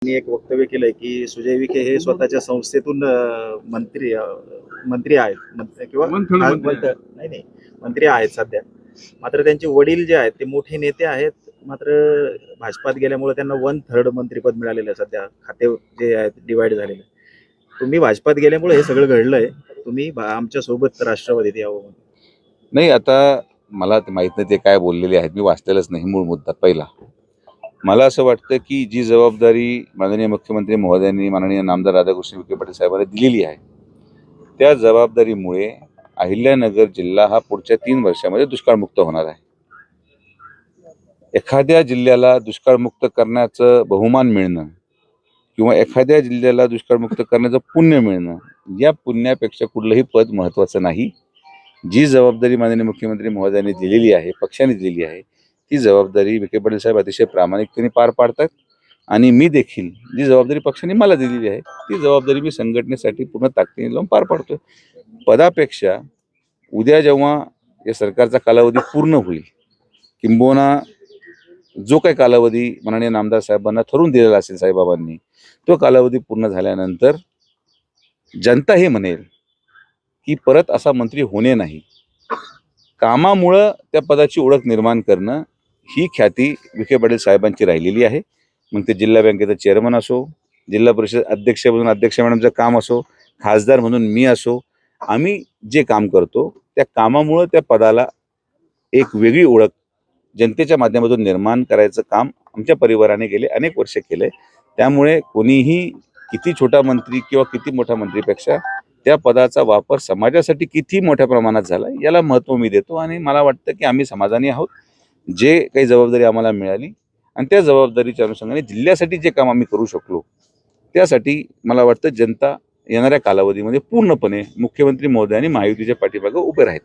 त्यांनी एक वक्तव्य केलंय की सुजय विखे हे स्वतःच्या संस्थेतून मंत्री आहेत किंवा नाही मंत्री आहेत सध्या. मात्र त्यांचे वडील जे आहेत ते मोठे नेते आहेत. मात्र भाजपात गेल्यामुळे त्यांना 1/3 मंत्रीपद मिळालेलं आहे. सध्या खाते जे आहेत डिवाइड झालेले. तुम्ही भाजपात गेल्यामुळे हे सगळं घडलंय. तुम्ही आमच्या सोबत राष्ट्रवादीत यावं. नाही, आता मला माहित नाही ते काय बोललेले आहेत, मी वाचलेलंच नाही. मूळ मुद्दा पहिला, मला असं वाटतं की जी जबाबदारी माननीय मुख्यमंत्री महोदयांनी माननीय नामदार राधाकृष्ण विखे पाटील साहेबांना दिलेली आहे, त्या जबाबदारीमुळे अहिल्यानगर जिल्हा हा पुढच्या 3 वर्षामध्ये दुष्काळमुक्त होणार आहे. एखाद्या जिल्ह्याला दुष्काळमुक्त करण्याचं बहुमान मिळणं किंवा एखाद्या जिल्ह्याला दुष्काळमुक्त करण्याचं पुण्य मिळणं, या पुण्यापेक्षा कुठलंही पद महत्त्वाचं नाही. जी जबाबदारी माननीय मुख्यमंत्री महोदयांनी दिलेली आहे, पक्षाने दिलेली आहे, ती जबाबदारी विखे पाटील साहेब अतिशय प्रामाणिकतेने पार पाडतात. आणि मी देखील जी जबाबदारी पक्षाने मला दिलेली आहे, ती जबाबदारी मी संघटनेसाठी पूर्ण ताकदीने लावून पार पाडतोय. पदापेक्षा उद्या जेव्हा या सरकारचा कालावधी पूर्ण होईल, किंबहुना जो काही कालावधी माननीय नामदार साहेबांना ठरवून दिलेला असेल साईबाबांनी, तो कालावधी पूर्ण झाल्यानंतर जनता हे म्हणेल की परत असा मंत्री होणे नाही. कामामुळं त्या पदाची ओळख निर्माण करणं ही ख्याती विखे पाटील साहेबांची राहिलेली आहे. मग ते जिल्हा बँकेचा चेअरमन असो, जिल्हा परिषद अध्यक्ष म्हणून अध्यक्ष मॅडमचं काम असो, खासदार म्हणून मी असो, आम्ही जे काम करतो त्या कामामुळं त्या पदाला एक वेगळी ओळख जनतेच्या माध्यमातून निर्माण करायचं काम आमच्या परिवाराने गेले अनेक वर्ष केले. त्यामुळे कोणीही किती छोटा मंत्री किंवा किती मोठा मंत्रीपेक्षा त्या पदाचा वापर समाजासाठी किती मोठ्या प्रमाणात झाला याला महत्त्व मी देतो. आणि मला वाटतं की आम्ही समाधानी आहोत. जे काही जबाबदारी आम्हाला मिळाली आणि त्या जबाबदारीच्या अनुषंगाने जिल्ह्यासाठी जे काम आम्ही करू शकलो, त्यासाठी मला वाटतं जनता येणाऱ्या कालावधीमध्ये पूर्णपणे मुख्यमंत्री महोदय आणि महायुतीच्या पाठीमागे उभे राहतील.